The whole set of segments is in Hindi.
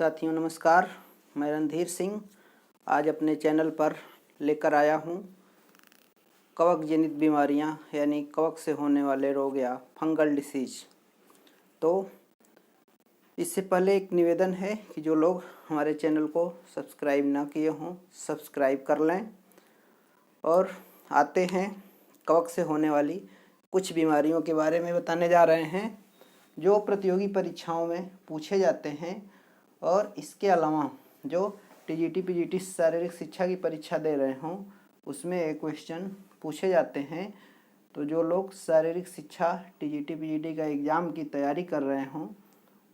साथियों नमस्कार, मैं रणधीर सिंह आज अपने चैनल पर लेकर आया हूँ कवक जनित बीमारियाँ यानी कवक से होने वाले रोग या फंगल डिसीज। तो इससे पहले एक निवेदन है कि जो लोग हमारे चैनल को सब्सक्राइब ना किए हों सब्सक्राइब कर लें। और आते हैं कवक से होने वाली कुछ बीमारियों के बारे में बताने जा रहे हैं जो प्रतियोगी परीक्षाओं में पूछे जाते हैं। और इसके अलावा जो टीजीटी पीजीटी शारीरिक शिक्षा की परीक्षा दे रहे हों उसमें एक क्वेश्चन पूछे जाते हैं। तो जो लोग शारीरिक शिक्षा टीजीटी पीजीटी का एग्ज़ाम की तैयारी कर रहे हों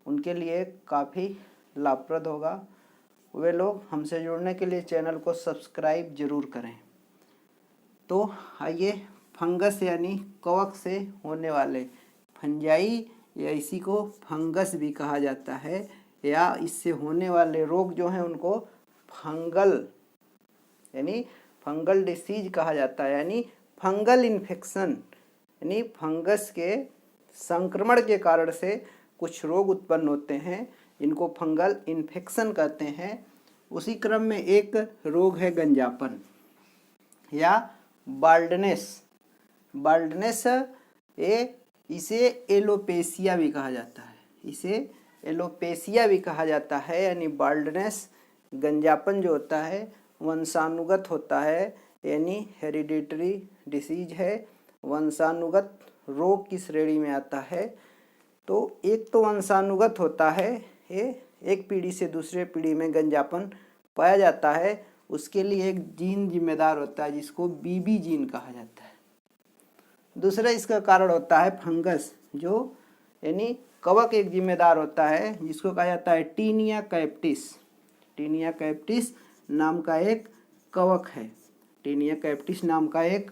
उनके लिए काफ़ी लाभप्रद होगा। वे लोग हमसे जुड़ने के लिए चैनल को सब्सक्राइब ज़रूर करें। तो आइए, फंगस यानी कवक से होने वाले फंजाई या इसी को फंगस भी कहा जाता है या इससे होने वाले रोग जो हैं उनको फंगल यानी फंगल डिसीज कहा जाता है। यानी फंगल इन्फेक्शन यानी फंगस के संक्रमण के कारण से कुछ रोग उत्पन्न होते हैं, इनको फंगल इन्फेक्शन कहते हैं। उसी क्रम में एक रोग है गंजापन या बाल्डनेस। इसे एलोपेशिया भी कहा जाता है, इसे एलोपेशिया भी कहा जाता है। यानी बाल्डनेस गंजापन जो होता है वंशानुगत होता है, यानी हेरिडिटरी डिसीज है, वंशानुगत रोग की श्रेणी में आता है। तो एक तो वंशानुगत होता है, ये एक पीढ़ी से दूसरे पीढ़ी में गंजापन पाया जाता है। उसके लिए एक जीन जिम्मेदार होता है जिसको बीबी जीन कहा जाता है। दूसरा इसका कारण होता है फंगस, जो यानी कवक एक जिम्मेदार होता है जिसको कहा जाता है टीनिया कैप्टिस। टीनिया कैप्टिस नाम का एक कवक है, टीनिया कैप्टिस नाम का एक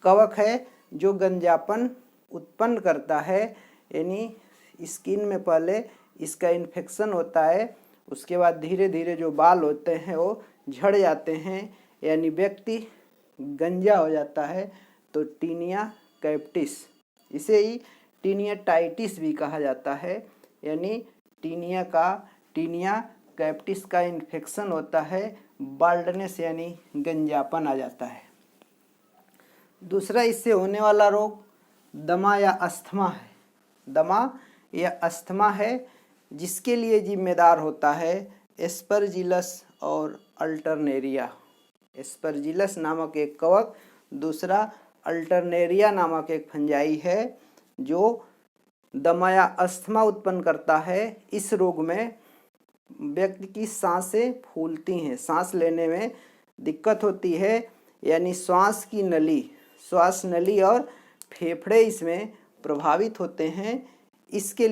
कवक है जो गंजापन उत्पन्न करता है। यानी स्किन में पहले इसका इन्फेक्शन होता है, उसके बाद धीरे धीरे जो बाल होते हैं वो झड़ जाते हैं, यानी व्यक्ति गंजा हो जाता है। तो टीनिया कैप्टिस, इसे ही टीनियाटाइटिस भी कहा जाता है। यानी टीनिया कैप्टिस का इन्फेक्शन होता है, बाल्डनेस यानी गंजापन आ जाता है। दूसरा इससे होने वाला रोग दमा या अस्थमा है। दमा या अस्थमा है जिसके लिए जिम्मेदार होता है एस्परजिलस और अल्टरनेरिया। एस्परजिलस नामक एक कवक, दूसरा अल्टरनेरिया नामक एक फंजाई है जो दमा या अस्थमा उत्पन्न करता है। इस रोग में व्यक्ति की सांसें फूलती हैं, सांस लेने में दिक्कत होती है, यानी श्वास नली और फेफड़े इसमें प्रभावित होते हैं। इसके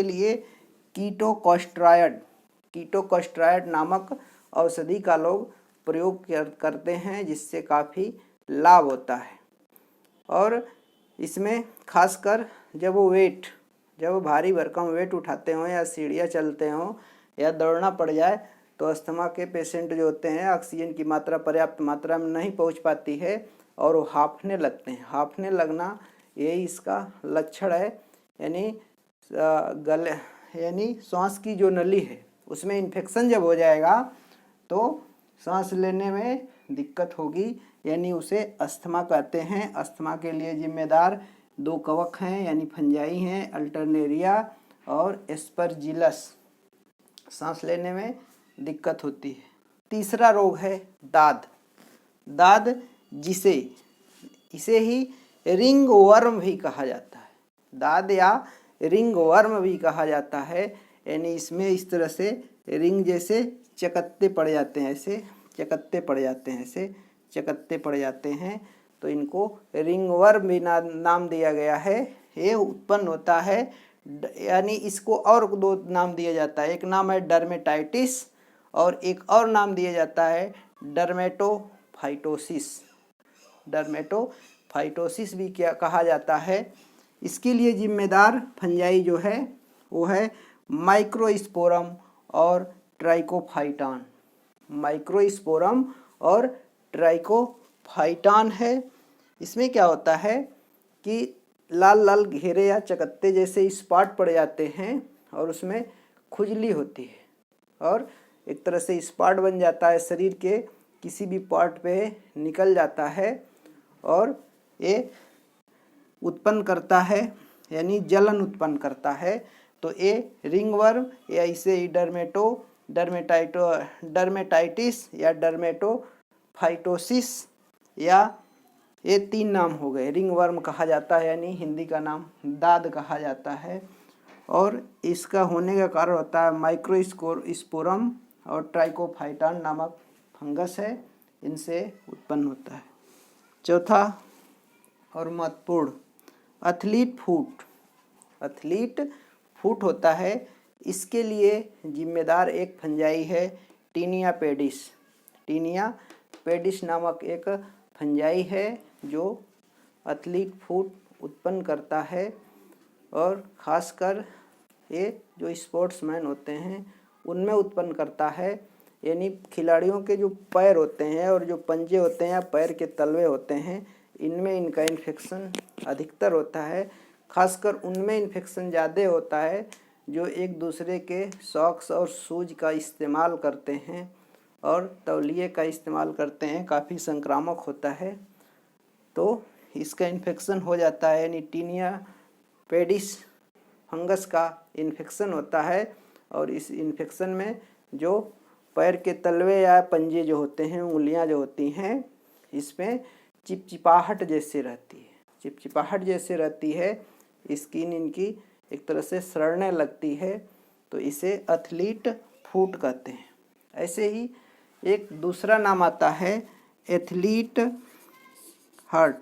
लिए कीटोकॉस्ट्राइड नामक औषधि का लोग प्रयोग करते हैं जिससे काफ़ी लाभ होता है। और इसमें खासकर जब भारी भरकम वेट उठाते हों या सीढ़ियाँ चलते हों या दौड़ना पड़ जाए तो अस्थमा के पेशेंट जो होते हैं ऑक्सीजन की मात्रा पर्याप्त मात्रा में नहीं पहुंच पाती है और वो हांफने लगते हैं। हांफने लगना यही इसका लक्षण है। यानी श्वास की जो नली है उसमें इन्फेक्शन जब हो जाएगा तो सांस लेने में दिक्कत होगी, यानी उसे अस्थमा कहते हैं। अस्थमा के लिए जिम्मेदार दो कवक हैं यानी फंजाई हैं, अल्टरनेरिया और एस्परजिलस। सांस लेने में दिक्कत होती है। तीसरा रोग है दाद, इसे ही रिंग वर्म भी कहा जाता है। दाद या रिंग वर्म भी कहा जाता है, यानी इसमें इस तरह से रिंग जैसे चकत्ते पड़ जाते हैं, ऐसे चकत्ते पड़ जाते हैं तो इनको रिंग वर्म भी नाम दिया गया है। ये उत्पन्न होता है, यानी इसको और दो नाम दिया जाता है। एक नाम है डर्मेटाइटिस और एक और नाम दिया जाता है डर्मेटोफाइटोसिस भी क्या कहा जाता है। इसके लिए जिम्मेदार फंजाई जो है वो है माइक्रोस्पोरम और ट्राइकोफाइटान है। इसमें क्या होता है कि लाल घेरे या चकत्ते जैसे स्पॉट पड़ जाते हैं और उसमें खुजली होती है। और एक तरह से स्पॉट बन जाता है, शरीर के किसी भी पार्ट पे निकल जाता है और ये उत्पन्न करता है यानी जलन उत्पन्न करता है। तो ये रिंगवर्म या इसे डर्मेटाइटिस या डर्मेटोफाइटोसिस या ये 3 नाम हो गए। रिंगवर्म कहा जाता है यानी हिंदी का नाम दाद कहा जाता है और इसका होने का कारण होता है माइक्रोस्पोरम और ट्राइकोफाइटॉन नामक फंगस है, इनसे उत्पन्न होता है। चौथा और महत्वपूर्ण एथलीट फुट होता है। इसके लिए जिम्मेदार एक फंजाई है टीनिया पेडिस नामक एक फंजाई है जो एथलीट फुट उत्पन्न करता है और ख़ासकर ये जो स्पोर्ट्समैन होते हैं उनमें उत्पन्न करता है। यानी खिलाड़ियों के जो पैर होते हैं और जो पंजे होते हैं या पैर के तलवे होते हैं, इनमें इनका इन्फेक्शन अधिकतर होता है। खासकर उनमें इन्फेक्शन ज़्यादा होता है जो एक दूसरे के सॉक्स और शूज का इस्तेमाल करते हैं और तौलिए का इस्तेमाल करते हैं, काफ़ी संक्रामक होता है। तो इसका इन्फेक्शन हो जाता है यानी टीनिया पेडिस फंगस का इन्फेक्शन होता है और इस इन्फेक्शन में जो पैर के तलवे या पंजे जो होते हैं, उंगलियां जो होती हैं, इसमें चिपचिपाहट जैसे रहती है, स्किन इनकी एक तरह से सड़ने लगती है, तो इसे एथलीट फुट कहते हैं। ऐसे ही एक दूसरा नाम आता है एथलीट हर्ट।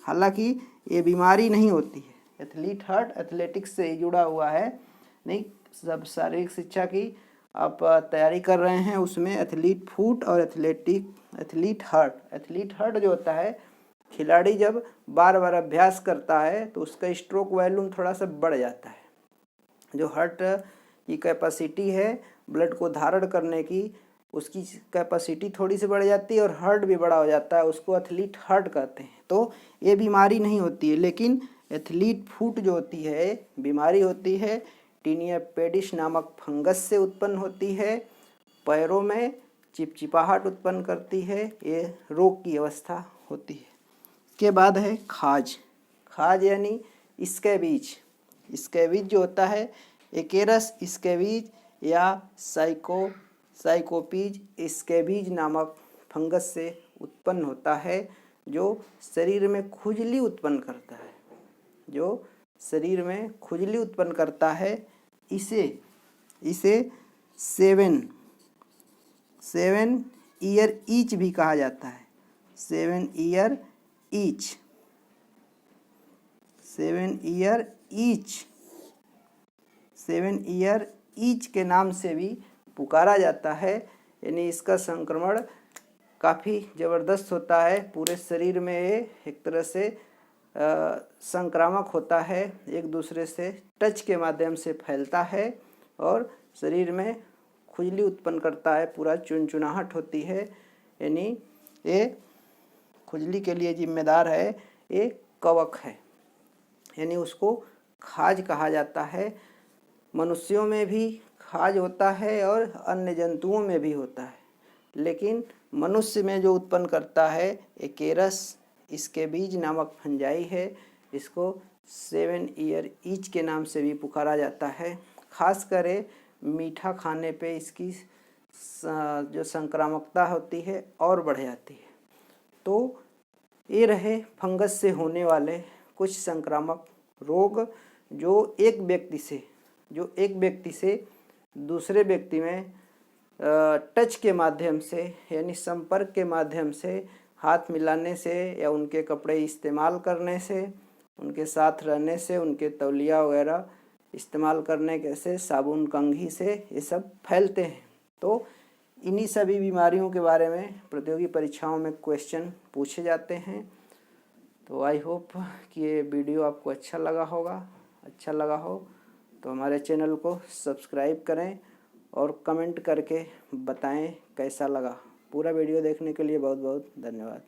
हालांकि ये बीमारी नहीं होती है। एथलीट हर्ट एथलेटिक्स से जुड़ा हुआ है, नहीं सब शारीरिक शिक्षा की आप तैयारी कर रहे हैं उसमें एथलीट फुट और एथलीट हर्ट जो होता है, खिलाड़ी जब बार बार अभ्यास करता है तो उसका स्ट्रोक वॉल्यूम थोड़ा सा बढ़ जाता है। जो हार्ट की कैपेसिटी है ब्लड को धारण करने की, उसकी कैपेसिटी थोड़ी सी बढ़ जाती है और हार्ट भी बड़ा हो जाता है, उसको एथलीट हर्ट कहते हैं। तो ये बीमारी नहीं होती है, लेकिन एथलीट फुट जो होती है बीमारी होती है, टीनिया पेडिस नामक फंगस से उत्पन्न होती है, पैरों में चिपचिपाहट उत्पन्न करती है, ये रोग की अवस्था होती है। के बाद है खाज यानी स्कैबीज जो होता है, एकेरस स्कैबीज या साइकोपीज स्कैबीज नामक फंगस से उत्पन्न होता है जो शरीर में खुजली उत्पन्न करता है। इसे 7 ईयर ईच भी कहा जाता है। 7 ईयर ईच के नाम से भी पुकारा जाता है। यानी इसका संक्रमण काफ़ी ज़बरदस्त होता है, पूरे शरीर में ये एक तरह से संक्रामक होता है, एक दूसरे से टच के माध्यम से फैलता है और शरीर में खुजली उत्पन्न करता है, पूरा चुनचुनाहट होती है। यानी ये खुजली के लिए जिम्मेदार है ये कवक है, यानी उसको खाज कहा जाता है। मनुष्यों में भी खाज होता है और अन्य जंतुओं में भी होता है, लेकिन मनुष्य में जो उत्पन्न करता है एकेरस स्कैबीज नामक फंजाई है। इसको 7 ईयर ईच के नाम से भी पुकारा जाता है। खासकर मीठा खाने पे इसकी जो संक्रामकता होती है और बढ़ जाती है। तो ये रहे फंगस से होने वाले कुछ संक्रामक रोग जो एक व्यक्ति से दूसरे व्यक्ति में टच के माध्यम से यानी संपर्क के माध्यम से, हाथ मिलाने से या उनके कपड़े इस्तेमाल करने से, उनके साथ रहने से, उनके तौलिया वगैरह इस्तेमाल करने के से, साबुन कंघी से ये सब फैलते हैं। तो इन्हीं सभी बीमारियों के बारे में प्रतियोगी परीक्षाओं में क्वेश्चन पूछे जाते हैं। तो आई होप कि ये वीडियो आपको अच्छा लगा हो तो हमारे चैनल को सब्सक्राइब करें और कमेंट करके बताएं कैसा लगा। पूरा वीडियो देखने के लिए बहुत बहुत धन्यवाद।